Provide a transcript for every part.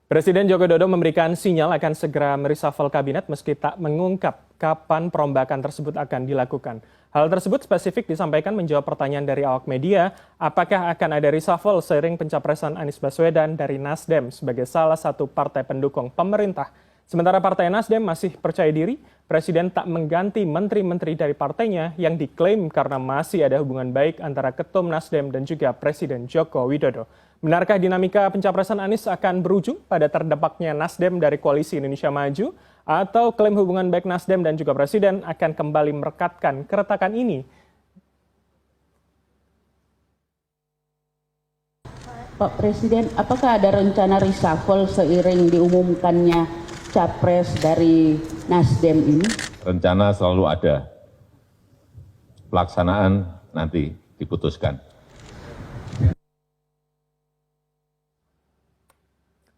Presiden Joko Widodo memberikan sinyal akan segera mereshuffle kabinet meski tak mengungkap kapan perombakan tersebut akan dilakukan. Hal tersebut spesifik disampaikan menjawab pertanyaan dari awak media, apakah akan ada reshuffle seiring pencapresan Anies Baswedan dari Nasdem sebagai salah satu partai pendukung pemerintah. Sementara Partai Nasdem masih percaya diri, Presiden tak mengganti menteri-menteri dari partainya yang diklaim karena masih ada hubungan baik antara Ketum Nasdem dan juga Presiden Joko Widodo. Benarkah dinamika pencapresan Anies akan berujung pada terdepaknya Nasdem dari Koalisi Indonesia Maju? Atau klaim hubungan baik Nasdem dan juga Presiden akan kembali merekatkan keretakan ini? Pak Presiden, apakah ada rencana reshuffle seiring diumumkannya capres dari Nasdem ini? Rencana selalu ada, pelaksanaan nanti diputuskan.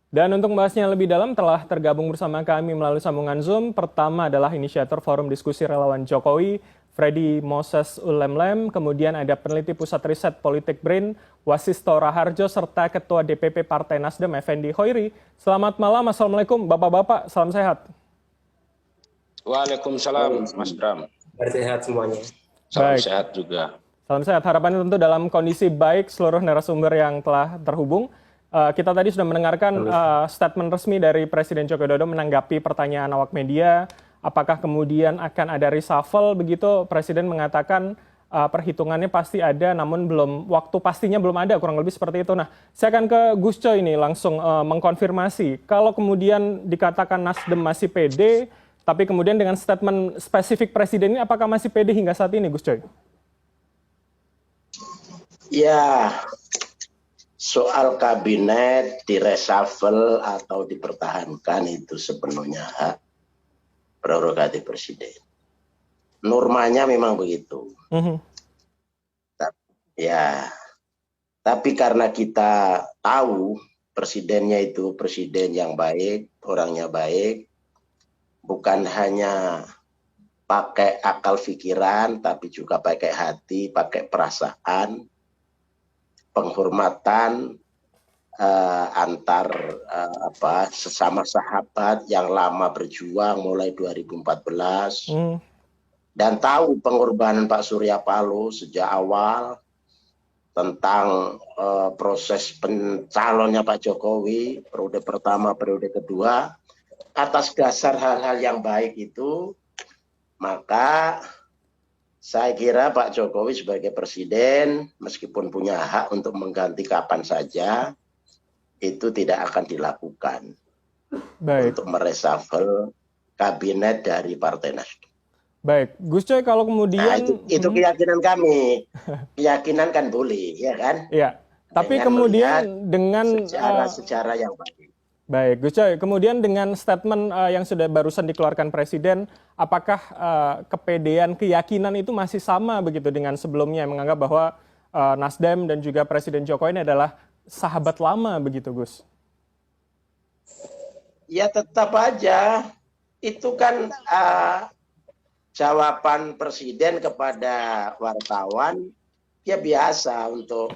Dan untuk membahasnya lebih dalam telah tergabung bersama kami melalui sambungan Zoom. Pertama adalah inisiator Forum Diskusi Relawan Jokowi, Freddy Moses Ulemlem. Kemudian ada peneliti Pusat Riset Politik BRIN, Wasisto Raharjo, serta Ketua DPP Partai Nasdem, Effendi Hoiri. Selamat malam, Assalamualaikum Bapak-Bapak, salam sehat. Waalaikumsalam, Mas Bram. Sehat semuanya. Salam Baik. sehat juga. Salam sehat, harapannya tentu dalam kondisi baik seluruh narasumber yang telah terhubung. Kita tadi sudah mendengarkan statement resmi dari Presiden Joko Widodo menanggapi pertanyaan awak media, apakah kemudian akan ada reshuffle begitu. Presiden mengatakan perhitungannya pasti ada, namun waktu pastinya belum ada, kurang lebih seperti itu. Nah, saya akan ke Gus Coy ini langsung mengkonfirmasi. Kalau kemudian dikatakan Nasdem masih pede, tapi kemudian dengan statement spesifik Presiden ini, apakah masih pede hingga saat ini, Gus Coy? Ya, soal kabinet direshuffle atau dipertahankan itu sepenuhnya hak prerogatif Presiden. Normanya memang begitu. Ya, tapi karena kita tahu presidennya itu presiden yang baik, orangnya baik, bukan hanya pakai akal pikiran, tapi juga pakai hati, pakai perasaan, penghormatan antar sesama sahabat yang lama berjuang mulai 2014 dan tahu pengorbanan Pak Surya Paloh sejak awal tentang proses pencalonnya Pak Jokowi periode pertama, periode kedua. Atas dasar hal-hal yang baik itu, maka saya kira Pak Jokowi sebagai presiden, meskipun punya hak untuk mengganti kapan saja, itu tidak akan dilakukan. Baik. Untuk mereshuffle kabinet dari Partai Nasdem. Baik, Gus Coy, kalau kemudian... Nah, itu keyakinan kami. Keyakinan kan boleh, ya kan? Iya, tapi kemudian dengan... Sejarah yang baik. Baik, Gus Coy, kemudian dengan statement yang sudah barusan dikeluarkan Presiden, apakah kepedean, keyakinan itu masih sama begitu dengan sebelumnya, yang menganggap bahwa Nasdem dan juga Presiden Jokowi ini adalah sahabat lama begitu, Gus? Ya tetap aja, itu kan jawaban Presiden kepada wartawan, ya biasa untuk...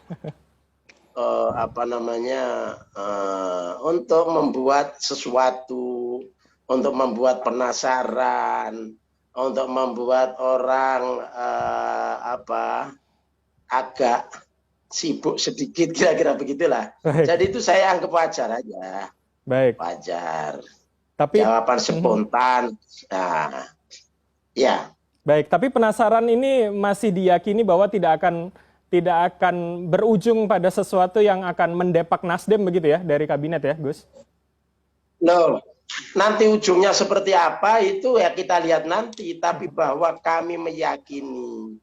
untuk membuat sesuatu, untuk membuat penasaran, untuk membuat orang agak sibuk sedikit, kira-kira begitulah. Baik. Jadi itu saya anggap wajar aja. Baik. Wajar. Tapi jawaban spontan. Nah, ya. Baik, tapi penasaran ini masih diyakini bahwa tidak akan berujung pada sesuatu yang akan mendepak Nasdem begitu ya dari kabinet ya, Gus? Loh, nanti ujungnya seperti apa itu ya kita lihat nanti. Tapi bahwa kami meyakini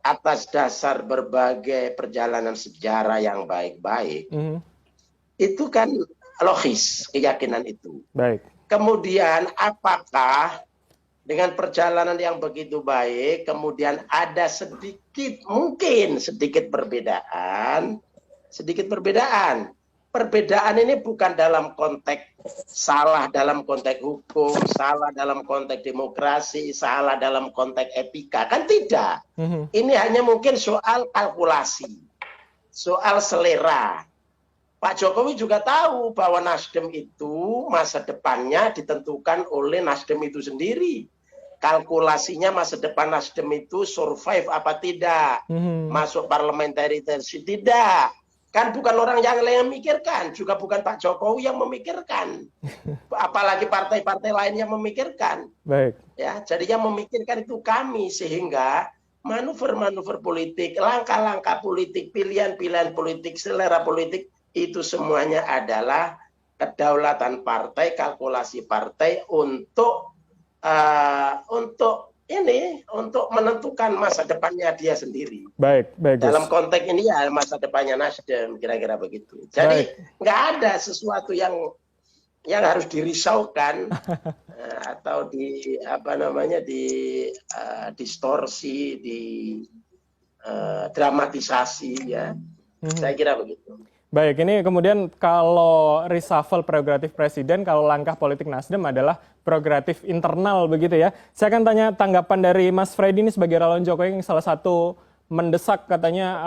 atas dasar berbagai perjalanan sejarah yang baik-baik, itu kan logis keyakinan itu. Baik. Kemudian apakah dengan perjalanan yang begitu baik, kemudian ada mungkin sedikit perbedaan. Perbedaan ini bukan dalam konteks salah dalam konteks hukum, salah dalam konteks demokrasi, salah dalam konteks etika. Kan tidak. Ini hanya mungkin soal kalkulasi, soal selera. Pak Jokowi juga tahu bahwa Nasdem itu masa depannya ditentukan oleh Nasdem itu sendiri. Kalkulasinya masa depan Nasdem itu survive apa tidak, masuk parliamentary tidak. Kan bukan orang yang memikirkan, juga bukan Pak Jokowi yang memikirkan. Apalagi partai-partai lain yang memikirkan. Baik. Ya, jadi yang memikirkan itu kami, sehingga manuver-manuver politik, langkah-langkah politik, pilihan-pilihan politik, selera politik itu semuanya adalah kedaulatan partai, kalkulasi partai untuk menentukan masa depannya dia sendiri. Baik, Gus. Dalam konteks ini ya masa depannya Nasdem, kira-kira begitu. Jadi nggak ada sesuatu yang harus dirisaukan atau distorsi, dramatisasi ya. Saya kira begitu. Baik, ini kemudian kalau reshuffle prerogatif presiden, kalau langkah politik Nasdem adalah prerogatif internal begitu ya. Saya akan tanya tanggapan dari Mas Freddy ini sebagai relawan Jokowi yang salah satu mendesak katanya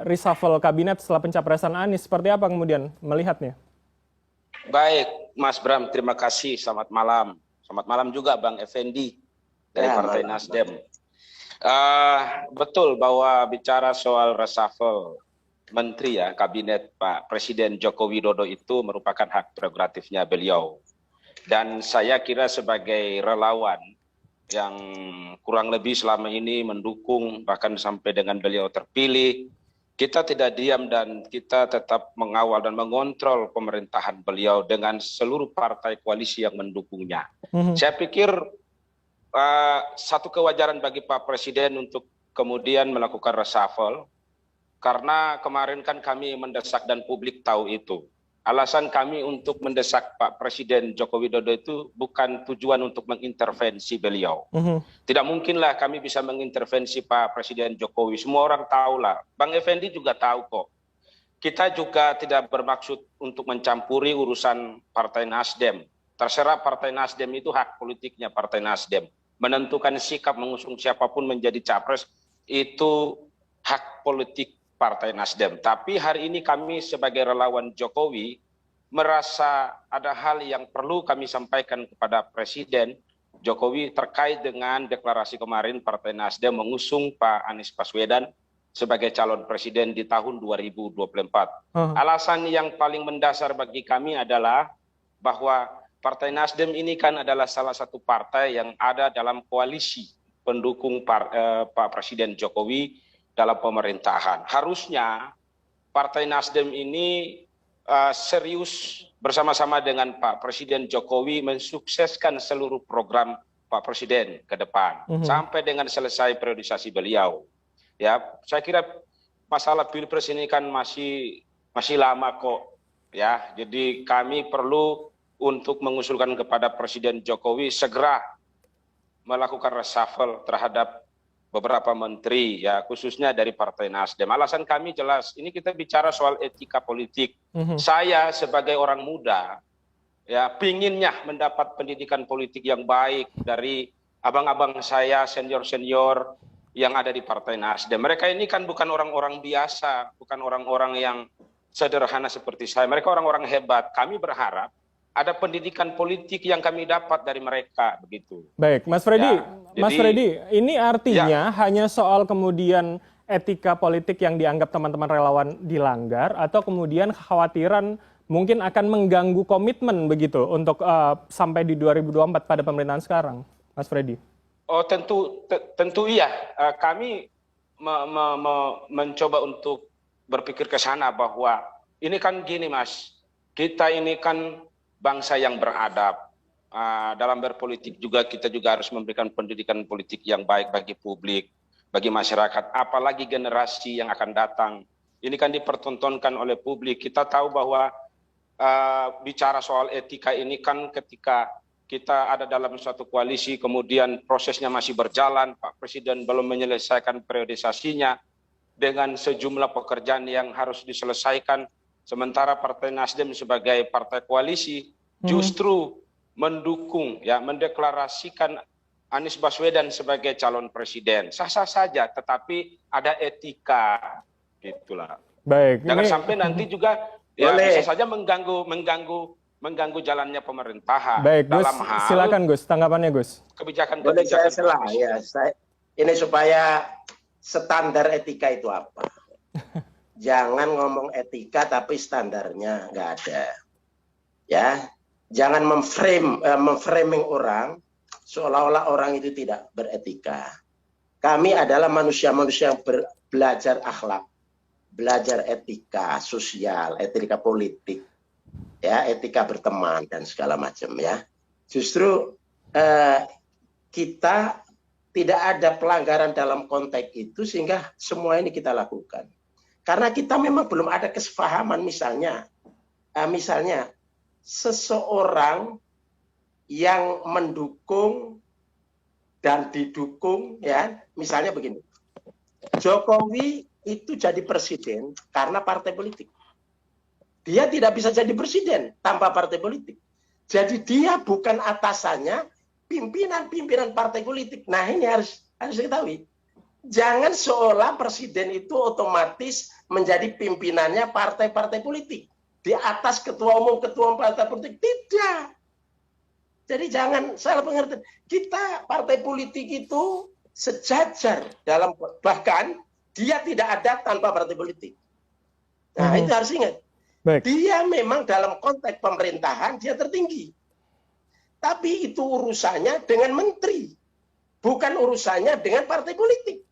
reshuffle kabinet setelah pencapresan Anies. Seperti apa kemudian melihatnya? Baik, Mas Bram, terima kasih. Selamat malam. Selamat malam juga Bang Effendi dari Partai Nasdem. Betul bahwa bicara soal reshuffle Menteri ya, Kabinet Pak Presiden Joko Widodo itu merupakan hak prerogatifnya beliau. Dan saya kira sebagai relawan yang kurang lebih selama ini mendukung bahkan sampai dengan beliau terpilih, kita tidak diam dan kita tetap mengawal dan mengontrol pemerintahan beliau dengan seluruh partai koalisi yang mendukungnya. Saya pikir satu kewajaran bagi Pak Presiden untuk kemudian melakukan reshuffle, karena kemarin kan kami mendesak dan publik tahu itu. Alasan kami untuk mendesak Pak Presiden Joko Widodo itu bukan tujuan untuk mengintervensi beliau. Tidak mungkinlah kami bisa mengintervensi Pak Presiden Jokowi. Semua orang tahulah. Bang Effendi juga tahu kok. Kita juga tidak bermaksud untuk mencampuri urusan Partai Nasdem. Terserah Partai Nasdem, itu hak politiknya Partai Nasdem. Menentukan sikap mengusung siapapun menjadi capres itu hak politik Partai Nasdem. Tapi hari ini kami sebagai relawan Jokowi merasa ada hal yang perlu kami sampaikan kepada Presiden Jokowi terkait dengan deklarasi kemarin Partai Nasdem mengusung Pak Anies Baswedan sebagai calon presiden di tahun 2024. Alasan yang paling mendasar bagi kami adalah bahwa Partai Nasdem ini kan adalah salah satu partai yang ada dalam koalisi pendukung Pak Presiden Jokowi dalam pemerintahan. Harusnya Partai Nasdem ini serius bersama-sama dengan Pak Presiden Jokowi mensukseskan seluruh program Pak Presiden ke depan sampai dengan selesai periodisasi beliau. Ya, saya kira masalah Pilpres ini kan masih lama kok. Ya, jadi kami perlu untuk mengusulkan kepada Presiden Jokowi segera melakukan reshuffle terhadap beberapa menteri, ya khususnya dari Partai Nasdem. Alasan kami jelas, ini kita bicara soal etika politik. Saya sebagai orang muda, ya pinginnya mendapat pendidikan politik yang baik dari abang-abang saya, senior-senior yang ada di Partai Nasdem. Mereka ini kan bukan orang-orang biasa, bukan orang-orang yang sederhana seperti saya. Mereka orang-orang hebat. Kami berharap ada pendidikan politik yang kami dapat dari mereka, begitu. Baik, Mas Freddy, ya, Mas Freddy, ini artinya hanya soal kemudian etika politik yang dianggap teman-teman relawan dilanggar, atau kemudian kekhawatiran mungkin akan mengganggu komitmen begitu untuk sampai di 2024 pada pemerintahan sekarang, Mas Freddy? Oh tentu iya. Kami mencoba untuk berpikir ke sana bahwa ini kan gini Mas, kita ini kan bangsa yang beradab. Dalam berpolitik juga kita juga harus memberikan pendidikan politik yang baik bagi publik, bagi masyarakat, apalagi generasi yang akan datang. Ini kan dipertontonkan oleh publik. Kita tahu bahwa bicara soal etika ini kan ketika kita ada dalam suatu koalisi, kemudian prosesnya masih berjalan, Pak Presiden belum menyelesaikan periodisasinya dengan sejumlah pekerjaan yang harus diselesaikan. Sementara Partai Nasdem sebagai partai koalisi justru mendukung, ya mendeklarasikan Anies Baswedan sebagai calon presiden. Sah-sah saja, tetapi ada etika, gitulah. Baik. Jangan sampai nanti juga Ya Boleh. bisa saja mengganggu jalannya pemerintahan. Baik, Gus, dalam hal silakan Gus, tanggapannya Gus. Boleh saya kebijakan-kebijakan salah Pak ya. Ini supaya standar etika itu apa? Jangan ngomong etika tapi standarnya nggak ada. Ya, jangan memframing orang seolah-olah orang itu tidak beretika. Kami adalah manusia-manusia yang belajar akhlak, belajar etika sosial, etika politik, ya, etika berteman dan segala macam ya. Justru kita tidak ada pelanggaran dalam konteks itu sehingga semua ini kita lakukan. Karena kita memang belum ada kesepahaman misalnya seseorang yang mendukung dan didukung ya, misalnya begini. Jokowi itu jadi presiden karena partai politik. Dia tidak bisa jadi presiden tanpa partai politik. Jadi dia bukan atasannya pimpinan partai politik. Nah, ini harus diketahui. Jangan seolah presiden itu otomatis menjadi pimpinannya partai-partai politik. Di atas ketua umum partai politik. Tidak. Jadi jangan salah pengertian. Kita partai politik itu sejajar dalam, bahkan dia tidak ada tanpa partai politik. Nah, itu harus ingat. Baik. Dia memang dalam konteks pemerintahan dia tertinggi. Tapi itu urusannya dengan menteri. Bukan urusannya dengan partai politik.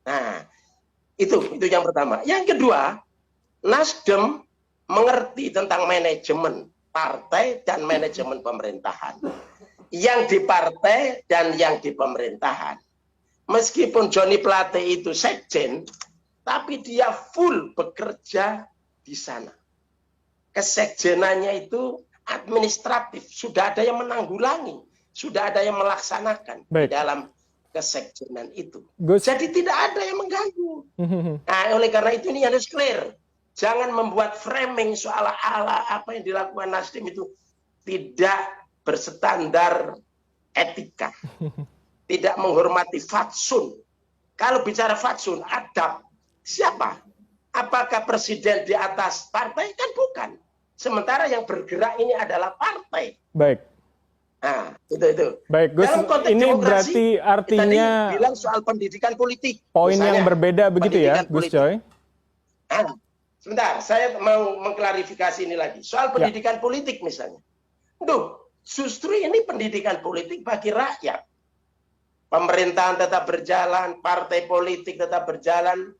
Nah, itu yang pertama. Yang kedua, Nasdem mengerti tentang manajemen partai dan manajemen pemerintahan. Yang di partai dan yang di pemerintahan. Meskipun Joni Plate itu sekjen, tapi dia full bekerja di sana. Kesekjenannya itu administratif, sudah ada yang menanggulangi, sudah ada yang melaksanakan di dalam kesekjenan itu. Jadi tidak ada yang mengganggu. Nah, oleh karena itu ini harus clear. Jangan membuat framing soal-ala apa yang dilakukan Nasdem itu tidak berstandar etika. Tidak menghormati fatsun. Kalau bicara fatsun, adab, siapa? Apakah presiden di atas partai? Kan bukan. Sementara yang bergerak ini adalah partai. Baik. Nah, itu. Baik, Gus, ini berarti artinya tadi bilang soal pendidikan politik. Poin yang berbeda begitu ya, Gus Coy? Nah, sebentar, saya mau mengklarifikasi ini lagi. Soal pendidikan politik misalnya. Justru ini pendidikan politik bagi rakyat. Pemerintahan tetap berjalan, partai politik tetap berjalan.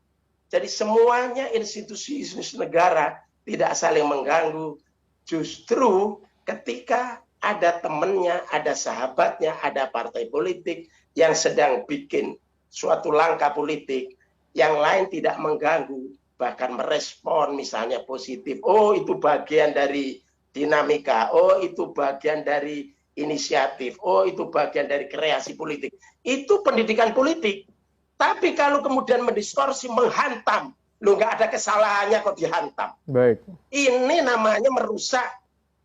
Jadi semuanya institusi negara tidak saling mengganggu. Justru ketika ada temannya, ada sahabatnya, ada partai politik yang sedang bikin suatu langkah politik, yang lain tidak mengganggu, bahkan merespon misalnya positif. Oh, itu bagian dari dinamika. Oh, itu bagian dari inisiatif. Oh, itu bagian dari kreasi politik. Itu pendidikan politik. Tapi kalau kemudian mendistorsi, menghantam, nggak ada kesalahannya kok dihantam. Baik. Ini namanya merusak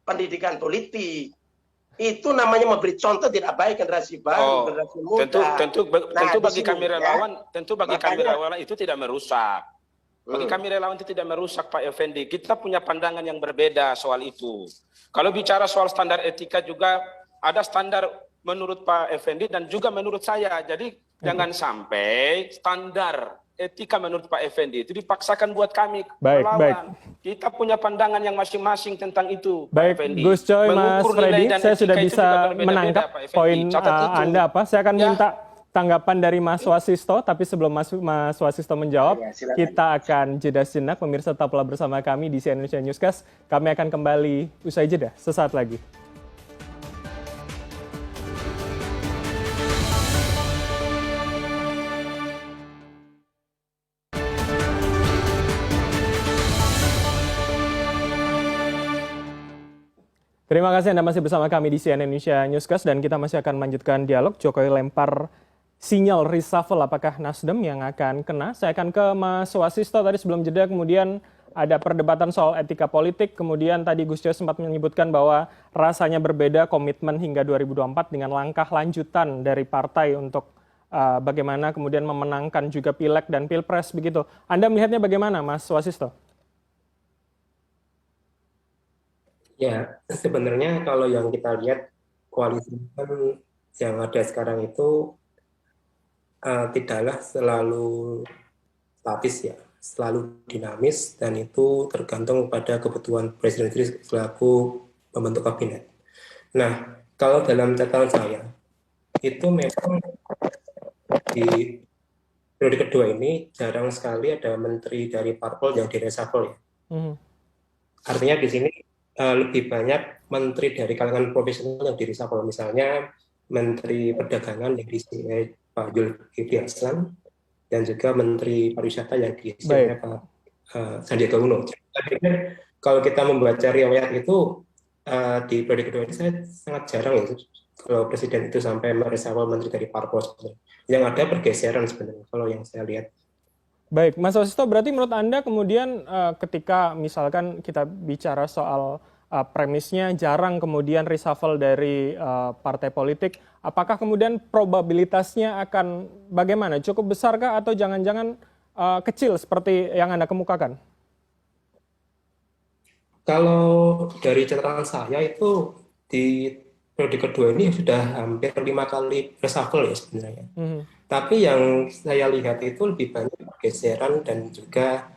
pendidikan politik. Itu namanya memberi contoh tidak baik generasi baru, generasi muda. Tentu bagi kami relawan, kami relawan itu tidak merusak. Bagi kami relawan itu tidak merusak, Pak Effendi. Kita punya pandangan yang berbeda soal itu. Kalau bicara soal standar etika juga ada standar menurut Pak Effendi dan juga menurut saya. Jadi jangan sampai standar etika menurut Pak Effendi itu dipaksakan buat kami relawan. Kita punya pandangan yang masing-masing tentang itu, Pak Effendi. Gus Coy, Mas Freddy, saya sudah bisa menangkap poin Anda apa. Saya akan minta tanggapan dari Mas Wasisto, tapi sebelum Mas Wasisto menjawab, kita akan jeda sejenak. Pemirsa tetaplah bersama kami di CNN Indonesia Newscast. Kami akan kembali usai jeda sesaat lagi. Terima kasih Anda masih bersama kami di CNN Indonesia Newscast dan kita masih akan melanjutkan dialog. Jokowi lempar sinyal reshuffle, apakah Nasdem yang akan kena? Saya akan ke Mas Wasisto tadi sebelum jeda, kemudian ada perdebatan soal etika politik, kemudian tadi Gus Coy sempat menyebutkan bahwa rasanya berbeda komitmen hingga 2024 dengan langkah lanjutan dari partai untuk bagaimana kemudian memenangkan juga Pileg dan Pilpres begitu. Anda melihatnya bagaimana Mas Wasisto? Ya, sebenarnya kalau yang kita lihat koalisi kan yang ada sekarang itu tidaklah selalu statis ya, selalu dinamis dan itu tergantung pada kebutuhan Presiden sendiri selaku pembentuk kabinet. Nah, kalau dalam catatan saya itu memang di periode kedua ini jarang sekali ada menteri dari parpol yang direshuffle ya. Artinya di sini lebih banyak menteri dari kalangan profesional yang direshuffle, misalnya Menteri Perdagangan yang diisi Pak Zulkifli Hasan dan juga Menteri Pariwisata yang diisi oleh Pak Sandiaga Uno. Jadi, saya pikir kalau kita membaca riwayat itu di periode kedua ini saya sangat jarang ya kalau presiden itu sampai mereshuffle menteri dari parpol. Yang ada pergeseran sebenarnya kalau yang saya lihat. Baik, Mas Wasisto, berarti menurut Anda kemudian ketika misalkan kita bicara soal premisnya jarang kemudian reshuffle dari partai politik, apakah kemudian probabilitasnya akan bagaimana? Cukup besarkah atau jangan-jangan kecil seperti yang Anda kemukakan? Kalau dari catatan saya itu di periode kedua ini sudah hampir 5 kali reshuffle ya sebenarnya. Tapi yang saya lihat itu lebih banyak pergeseran dan juga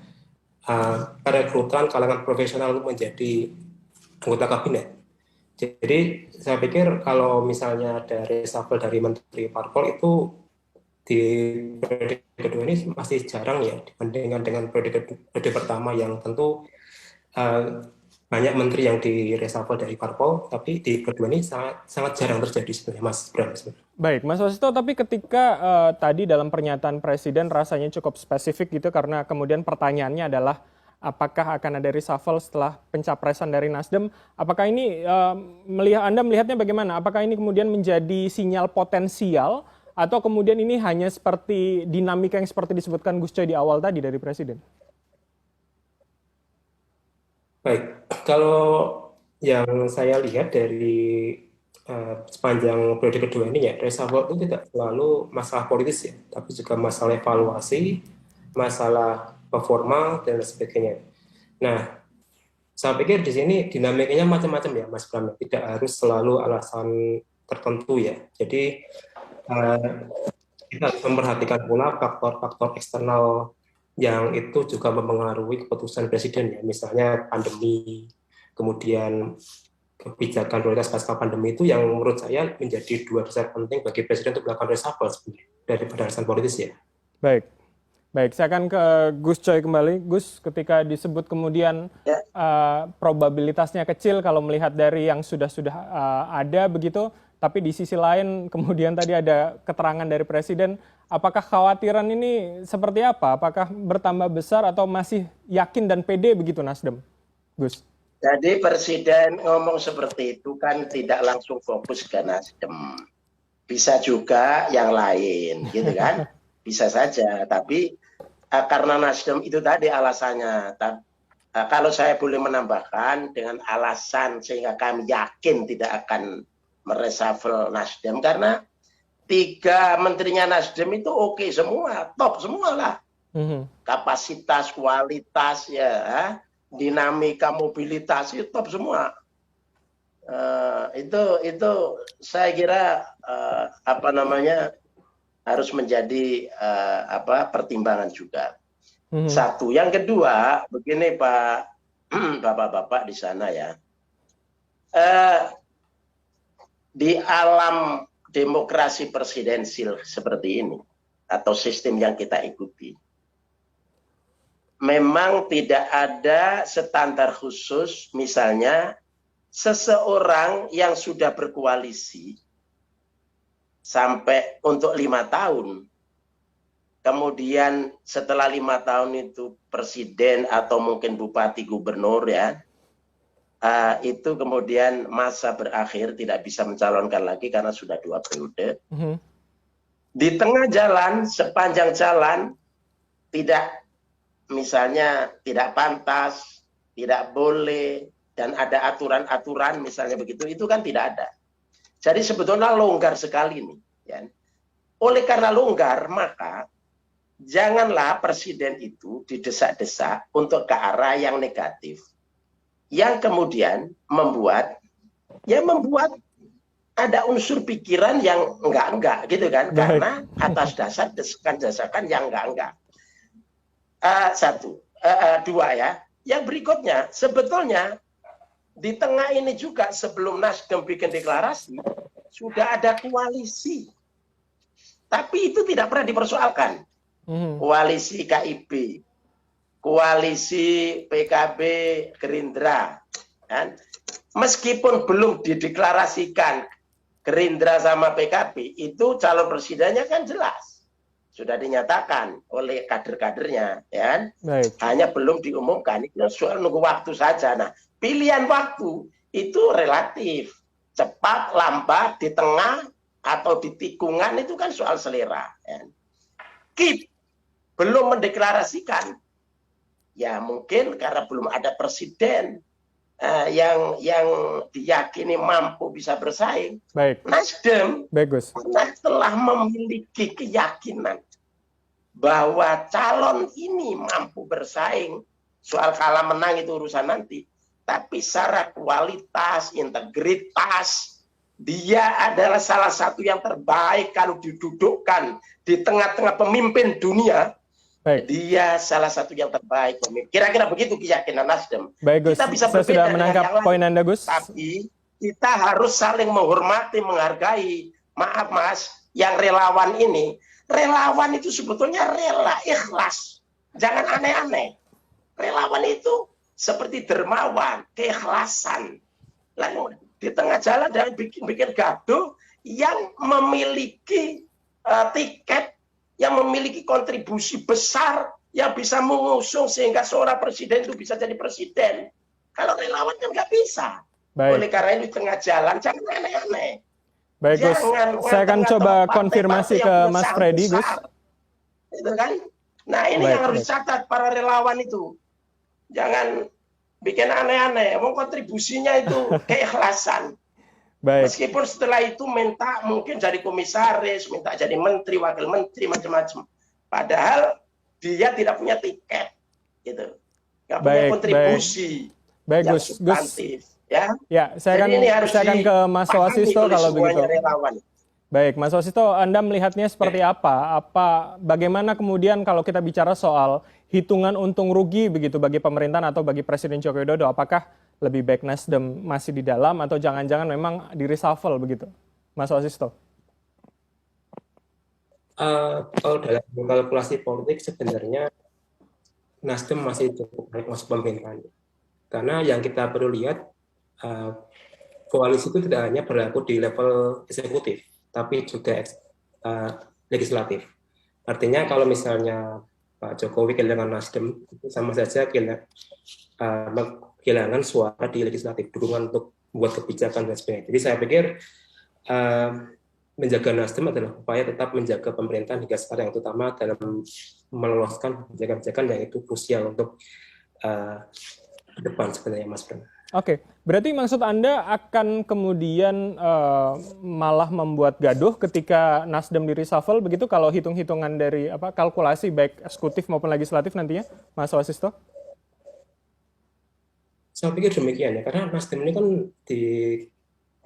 perekrutan kalangan profesional untuk menjadi anggota kabinet. Jadi saya pikir kalau misalnya ada reshuffle dari menteri parpol itu di periode kedua ini masih jarang ya dibandingkan dengan periode pertama yang tentu banyak menteri yang di reshuffle dari parpol, tapi di kedua ini sangat jarang terjadi sebenarnya, Mas Bram. Baik, Mas Wasisto, tapi ketika tadi dalam pernyataan Presiden rasanya cukup spesifik gitu karena kemudian pertanyaannya adalah apakah akan ada reshuffle setelah pencapresan dari Nasdem? Apakah ini Anda melihatnya bagaimana? Apakah ini kemudian menjadi sinyal potensial atau kemudian ini hanya seperti dinamika yang seperti disebutkan Gus Coy di awal tadi dari Presiden? Baik, kalau yang saya lihat dari sepanjang periode kedua ini ya, reshuffle itu tidak selalu masalah politis ya, tapi juga masalah evaluasi, masalah performa dan sebagainya. Nah, saya pikir di sini dinamikanya macam-macam ya, Mas Bram. Tidak harus selalu alasan tertentu ya. Jadi kita harus memperhatikan pula faktor-faktor eksternal yang itu juga mempengaruhi keputusan presiden ya, misalnya pandemi, kemudian kebijakan prioritas pasca pandemi itu yang menurut saya menjadi 2 dasar penting bagi presiden untuk melakukan reshuffle sebenarnya daripada alasan politis ya. Baik, saya akan ke Gus Coy kembali. Gus, ketika disebut kemudian probabilitasnya kecil kalau melihat dari yang sudah ada begitu, tapi di sisi lain kemudian tadi ada keterangan dari presiden. Apakah khawatiran ini seperti apa? Apakah bertambah besar atau masih yakin dan pede begitu Nasdem? Gus. Jadi presiden ngomong seperti itu kan tidak langsung fokus ke Nasdem. Bisa juga yang lain, gitu kan? Bisa saja, tapi karena Nasdem itu tadi alasannya. Kalau saya boleh menambahkan dengan alasan sehingga kami yakin tidak akan mereshuffle Nasdem karena 3 menterinya Nasdem itu oke semua, top semua lah. Kapasitas, kualitas, ya, dinamika, mobilitas itu top semua. Itu saya kira harus menjadi pertimbangan juga. Satu, yang kedua, begini Pak, Bapak-bapak di sana ya, di alam demokrasi presidensil seperti ini atau sistem yang kita ikuti, memang tidak ada standar khusus. Misalnya seseorang yang sudah berkoalisi sampai untuk 5 tahun, kemudian setelah 5 tahun itu presiden atau mungkin bupati gubernur ya, itu kemudian masa berakhir tidak bisa mencalonkan lagi karena sudah 2 periode. Di tengah jalan, sepanjang jalan tidak, misalnya tidak pantas, tidak boleh, dan ada aturan-aturan misalnya begitu, itu kan tidak ada. Jadi sebetulnya longgar sekali nih. Ya. Oleh karena longgar, maka janganlah presiden itu didesak-desak untuk ke arah yang negatif. yang kemudian membuat ada unsur pikiran yang enggak gitu kan, karena atas dasar desakan-desakan yang enggak. Satu, dua ya. Yang berikutnya, sebetulnya di tengah ini juga sebelum Nasdem bikin deklarasi, sudah ada koalisi. Tapi itu tidak pernah dipersoalkan. Koalisi KIB, koalisi PKB, Gerindra. Kan? Meskipun belum dideklarasikan Gerindra sama PKB, itu calon presidennya kan jelas. Sudah dinyatakan oleh kader-kadernya, ya. Hanya belum diumumkan. Itu soal nunggu waktu saja. Nah, pilihan waktu itu relatif. Cepat, lambat, di tengah, atau di tikungan itu kan soal selera. Ya. Belum mendeklarasikan. Ya mungkin karena belum ada presiden yang diyakini mampu bisa bersaing. Nasdem telah memiliki keyakinan bahwa calon ini mampu bersaing. Soal kalah menang itu urusan nanti. Tapi secara kualitas, integritas, dia adalah salah satu yang terbaik kalau didudukkan di tengah-tengah pemimpin dunia. Dia salah satu yang terbaik. Kira-kira begitu keyakinan Nasdem. Kita bisa berbeda, saya sudah menangkap poin Anda, Gus. Tapi kita harus saling menghormati, menghargai. Maaf Mas, yang relawan ini, relawan itu sebetulnya rela, ikhlas. Jangan aneh-aneh. Relawan itu seperti dermawan, keikhlasan. Lalu di tengah jalan dan bikin gaduh yang memiliki tiket, yang memiliki kontribusi besar, yang bisa mengusung sehingga seorang presiden itu bisa jadi presiden. Kalau relawan kan nggak bisa. Oleh karena itu di tengah jalan jangan aneh-aneh. Baik Gus, saya akan coba konfirmasi ke Mas Freddy, Gus. Itu kan? Nah ini yang harus dicatat para relawan itu. Jangan bikin aneh-aneh. Mau kontribusinya itu keikhlasan. Meskipun setelah itu minta mungkin jadi komisaris, minta jadi menteri, wakil menteri, macam-macam. Padahal dia tidak punya tiket, gitu. Nggak punya kontribusi yang substantif. Ya, saya akan ke Mas Wasisto kalau begitu. Baik, Mas Wasisto, Anda melihatnya seperti apa? Bagaimana kemudian kalau kita bicara soal hitungan untung rugi begitu bagi pemerintahan atau bagi Presiden Joko Widodo? Apakah lebih baik Nasdem masih di dalam atau jangan-jangan memang di reshuffle begitu, Mas Wasisto? Kalau dalam kalkulasi politik sebenarnya Nasdem masih cukup baik masuk pemerintahan. Karena yang kita perlu lihat, koalisi itu tidak hanya berlaku di level eksekutif, tapi juga legislatif. Artinya kalau misalnya Pak Jokowi kehilangan Nasdem, itu sama saja kehilangan suara di legislatif, dukungan untuk membuat kebijakan dan sebagainya. Jadi saya pikir menjaga Nasdem adalah upaya tetap menjaga pemerintahan hingga sekarang, terutama dalam meloloskan kebijakan-kebijakan yang itu krusial untuk depan sebenarnya, Mas Bram. Oke, berarti maksud Anda akan kemudian malah membuat gaduh ketika Nasdem di reshuffle begitu kalau hitung-hitungan dari kalkulasi baik eksekutif maupun legislatif nantinya, Mas Wasisto? Saya pikir demikian ya, karena Nasdem ini kan di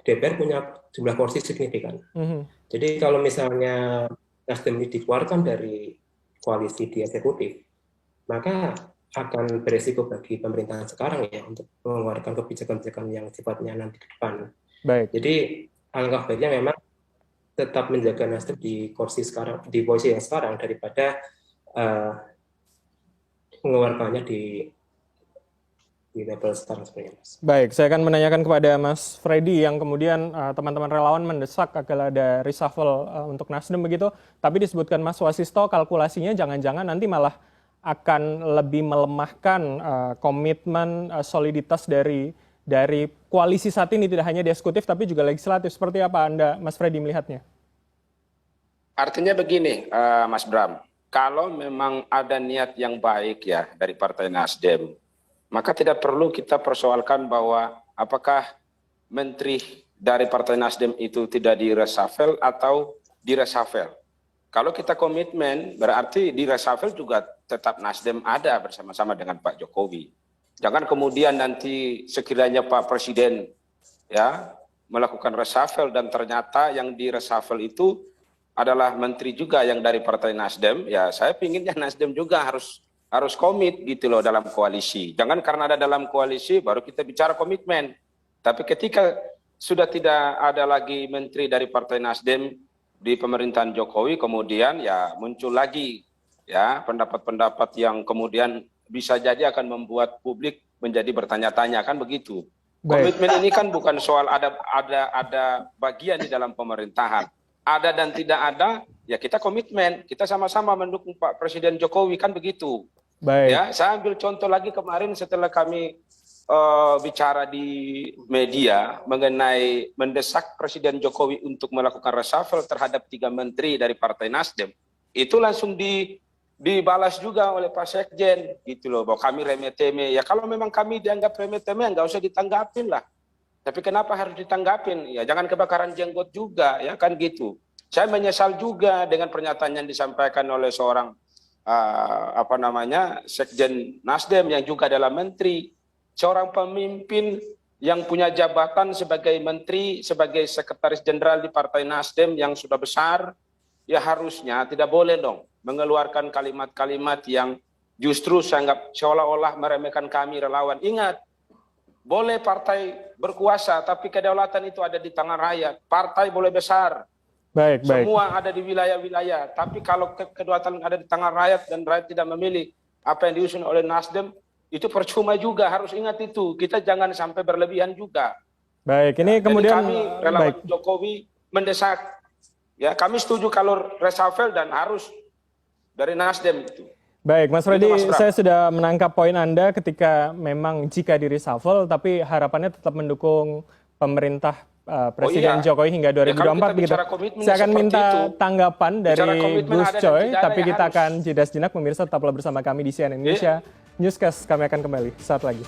DPR punya jumlah kursi signifikan. Jadi kalau misalnya Nasdem ini dikeluarkan dari koalisi di eksekutif, maka akan beresiko bagi pemerintahan sekarang ya untuk mengeluarkan kebijakan-kebijakan yang sifatnya nanti ke depan. Jadi alangkah baiknya memang tetap menjaga Nasdem di kursi sekarang, di posisi yang sekarang daripada mengeluarkannya di level sekarang sebenarnya, Mas. Baik, saya akan menanyakan kepada Mas Freddy yang kemudian teman-teman relawan mendesak agar ada reshuffle untuk Nasdem begitu, tapi disebutkan Mas Wasisto kalkulasinya jangan-jangan nanti malah akan lebih melemahkan komitmen soliditas dari koalisi saat ini, tidak hanya di eksekutif tapi juga legislatif. Seperti apa Anda, Mas Freddy, melihatnya? Artinya begini, Mas Bram, kalau memang ada niat yang baik ya dari Partai Nasdem, maka tidak perlu kita persoalkan bahwa apakah menteri dari Partai Nasdem itu tidak di reshuffle atau di reshuffle. Kalau kita komitmen, berarti di reshuffle juga tetap Nasdem ada bersama-sama dengan Pak Jokowi. Jangan kemudian nanti sekiranya Pak Presiden ya melakukan reshuffle dan ternyata yang di reshuffle itu adalah menteri juga yang dari Partai Nasdem. Ya saya pinginnya Nasdem juga harus komit gitu loh dalam koalisi. Jangan karena ada dalam koalisi baru kita bicara komitmen. Tapi ketika sudah tidak ada lagi menteri dari Partai Nasdem di pemerintahan Jokowi, kemudian ya muncul lagi ya pendapat-pendapat yang kemudian bisa jadi akan membuat publik menjadi bertanya-tanya, kan begitu. Baik. Komitmen ini kan bukan soal ada bagian di dalam pemerintahan. Ada dan tidak ada, ya kita komitmen, kita sama-sama mendukung Pak Presiden Jokowi, kan begitu. Baik. Ya, saya ambil contoh lagi kemarin setelah kami bicara di media mengenai mendesak Presiden Jokowi untuk melakukan reshuffle terhadap 3 menteri dari Partai Nasdem. Itu langsung dibalas juga oleh Pak Sekjen gitu loh, bahwa kami remeh-temeh. Ya kalau memang kami dianggap remeh-temeh nggak usah ditanggapin lah. Tapi kenapa harus ditanggapin? Ya jangan kebakaran jenggot juga ya kan gitu. Saya menyesal juga dengan pernyataan yang disampaikan oleh seorang Sekjen Nasdem yang juga adalah menteri, seorang pemimpin yang punya jabatan sebagai menteri, sebagai sekretaris jenderal di Partai Nasdem yang sudah besar, ya harusnya tidak boleh dong mengeluarkan kalimat-kalimat yang justru seolah-olah meremehkan kami relawan. Ingat, boleh partai berkuasa, tapi kedaulatan itu ada di tangan rakyat. Partai boleh besar, Baik. semua ada di wilayah-wilayah, tapi kalau kedaulatan ada di tangan rakyat dan rakyat tidak memilih apa yang diusung oleh Nasdem, itu percuma juga. Harus ingat itu. Kita jangan sampai berlebihan juga. Baik, ini Jadi kemudian kami relawan baik. Jokowi mendesak, ya kami setuju kalau reshuffle dan harus dari Nasdem itu. Baik, Mas Freddy, Mas Bram. saya sudah menangkap poin Anda ketika memang jika di reshuffle, tapi harapannya tetap mendukung pemerintah Presiden iya. Jokowi hingga 2024 Ya, kalau kita begitu. bicara komitmen Saya akan seperti minta itu. tanggapan dari Bicara komitmen Gus ada dan Coy, tidak ada, tapi ya kita harus. akan jeda sejenak. Pemirsa tetaplah bersama kami di CNN Indonesia Newscast. Kami akan kembali saat lagi.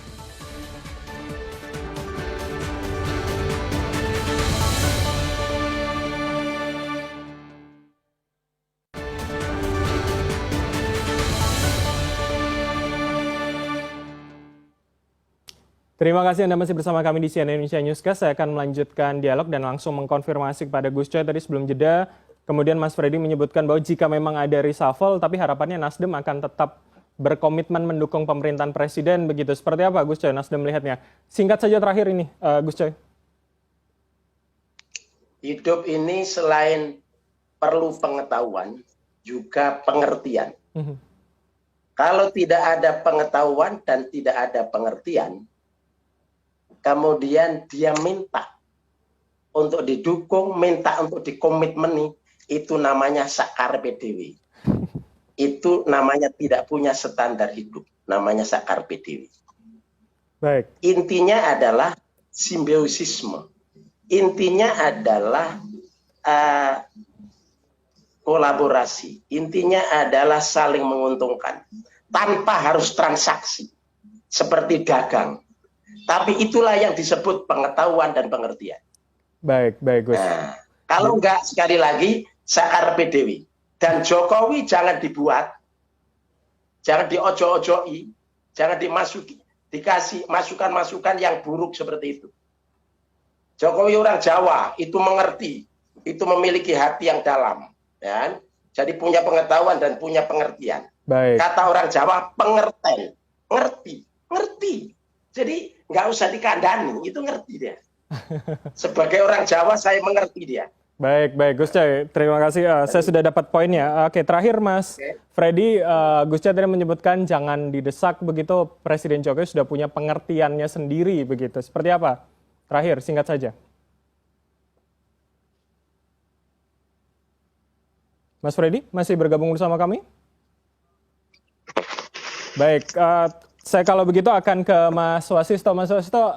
Terima kasih Anda masih bersama kami di CNN Indonesia Newscast. Saya akan melanjutkan dialog dan langsung mengkonfirmasi kepada Gus Coy tadi sebelum jeda. Kemudian Mas Freddy menyebutkan bahwa jika memang ada reshuffle, tapi harapannya Nasdem akan tetap berkomitmen mendukung pemerintahan Presiden. Begitu. Seperti apa Gus Coy Nasdem melihatnya? Singkat saja terakhir ini, Gus Coy. Hidup ini selain perlu pengetahuan, juga pengertian. Kalau tidak ada pengetahuan dan tidak ada pengertian, kemudian dia minta untuk didukung, minta untuk dikomitmeni, itu namanya sakar PDW. Itu namanya tidak punya standar hidup, namanya sakar PDW. Baik. Intinya adalah simbiosisme. Intinya adalah kolaborasi. Intinya adalah saling menguntungkan. Tanpa harus transaksi. Seperti dagang. Tapi itulah yang disebut pengetahuan dan pengertian. Baik, Gus. Nah, kalau enggak, sekali lagi, sakar PDW. Dan Jokowi jangan dibuat, jangan diojo-ojoi, jangan dimasuki, dikasih masukan-masukan yang buruk seperti itu. Jokowi orang Jawa, itu mengerti, itu memiliki hati yang dalam. Ya? Jadi punya pengetahuan dan punya pengertian. Baik. Kata orang Jawa, pengertian. Ngerti. Jadi nggak usah dikandani, itu ngerti dia. Sebagai orang Jawa, saya mengerti dia. Baik, Gus Coy. Terima kasih. Saya sudah dapat poinnya. Oke, terakhir Mas Freddy, Gus Coy tadi menyebutkan jangan didesak begitu. Presiden Jokowi sudah punya pengertiannya sendiri begitu. Seperti apa? Terakhir, singkat saja. Mas Freddy, masih bergabung bersama kami? Baik, saya kalau begitu akan ke Mas Wasisto. Mas Wasisto,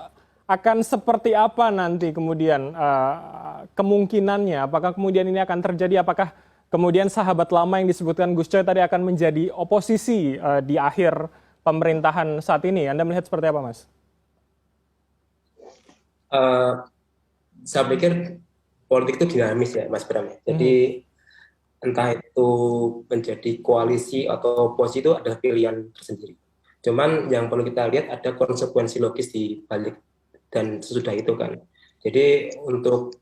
akan seperti apa nanti kemudian kemungkinannya? Apakah kemudian ini akan terjadi? Apakah kemudian sahabat lama yang disebutkan Gus Coy tadi akan menjadi oposisi di akhir pemerintahan saat ini? Anda melihat seperti apa, Mas? Saya pikir politik itu dinamis ya, Mas Bram. Jadi entah itu menjadi koalisi atau oposisi itu adalah pilihan tersendiri. Cuman yang perlu kita lihat ada konsekuensi logis di balik dan sesudah itu kan. Jadi untuk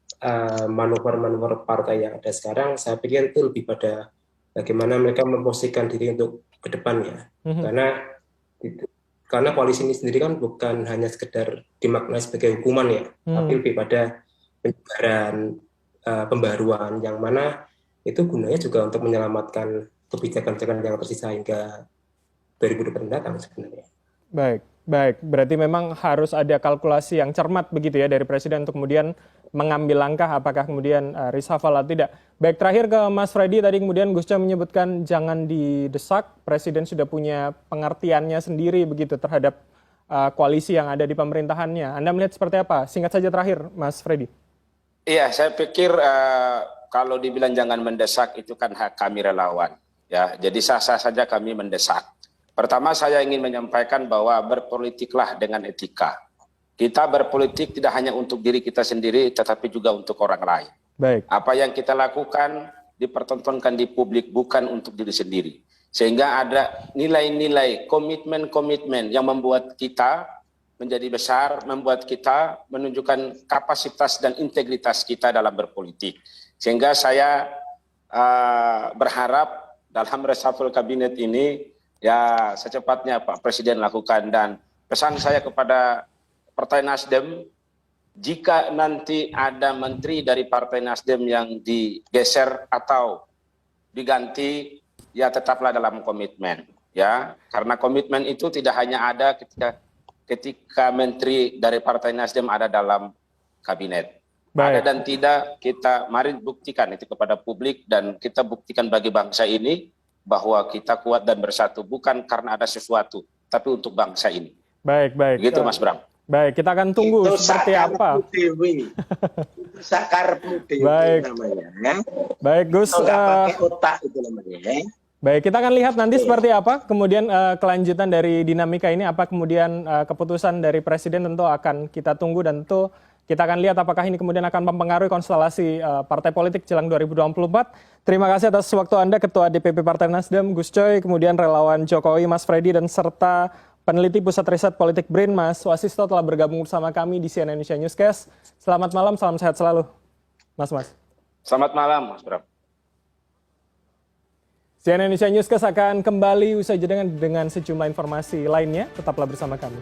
manuver-manuver partai yang ada sekarang, saya pikir itu lebih pada bagaimana mereka memposisikan diri untuk ke depannya. Karena koalisi ini sendiri kan bukan hanya sekedar dimaknai sebagai hukuman ya, tapi lebih pada penyebaran pembaruan yang mana itu gunanya juga untuk menyelamatkan kebijakan-kebijakan yang tersisa hingga 2020 mendatang sebenarnya. Baik. Berarti memang harus ada kalkulasi yang cermat begitu ya dari Presiden untuk kemudian mengambil langkah apakah kemudian reshuffle atau tidak. Baik, terakhir ke Mas Freddy, tadi kemudian Gus Coy menyebutkan jangan didesak, Presiden sudah punya pengertiannya sendiri begitu terhadap koalisi yang ada di pemerintahannya. Anda melihat seperti apa? Singkat saja terakhir, Mas Freddy. Iya, saya pikir kalau dibilang jangan mendesak itu kan hak kami relawan. Ya, jadi sah-sah saja kami mendesak. Pertama saya ingin menyampaikan bahwa berpolitiklah dengan etika. Kita berpolitik tidak hanya untuk diri kita sendiri, tetapi juga untuk orang lain. Baik. Apa yang kita lakukan dipertontonkan di publik bukan untuk diri sendiri. Sehingga ada nilai-nilai, komitmen-komitmen yang membuat kita menjadi besar, membuat kita menunjukkan kapasitas dan integritas kita dalam berpolitik. Sehingga saya berharap dalam reshuffle kabinet ini ya secepatnya Pak Presiden lakukan, dan pesan saya kepada Partai Nasdem, jika nanti ada menteri dari Partai Nasdem yang digeser atau diganti, ya tetaplah dalam komitmen, ya, karena komitmen itu tidak hanya ada ketika menteri dari Partai Nasdem ada dalam kabinet. Ada dan tidak, kita mari buktikan itu kepada publik dan kita buktikan bagi bangsa ini bahwa kita kuat dan bersatu bukan karena ada sesuatu, tapi untuk bangsa ini. Baik. Begitu Mas Bram. Baik, kita akan tunggu itu seperti apa. Sakarmu dewi namanya. Ya. Baik, Gus. Itu nggak pakai otak itu namanya. Ya. Baik, kita akan lihat nanti seperti apa kemudian kelanjutan dari dinamika ini, apa kemudian keputusan dari Presiden tentu akan kita tunggu, dan tentu kita akan lihat apakah ini kemudian akan mempengaruhi konstelasi partai politik jelang 2024. Terima kasih atas waktu Anda, Ketua DPP Partai Nasdem, Gus Coy, kemudian relawan Jokowi, Mas Freddy, dan serta peneliti Pusat Riset Politik BRIN, Mas Wasisto, telah bergabung bersama kami di CNN Indonesia Newscast. Selamat malam, salam sehat selalu, Mas. Selamat malam, Mas Bram. CNN Indonesia Newscast akan kembali usai jeda dengan sejumlah informasi lainnya. Tetaplah bersama kami.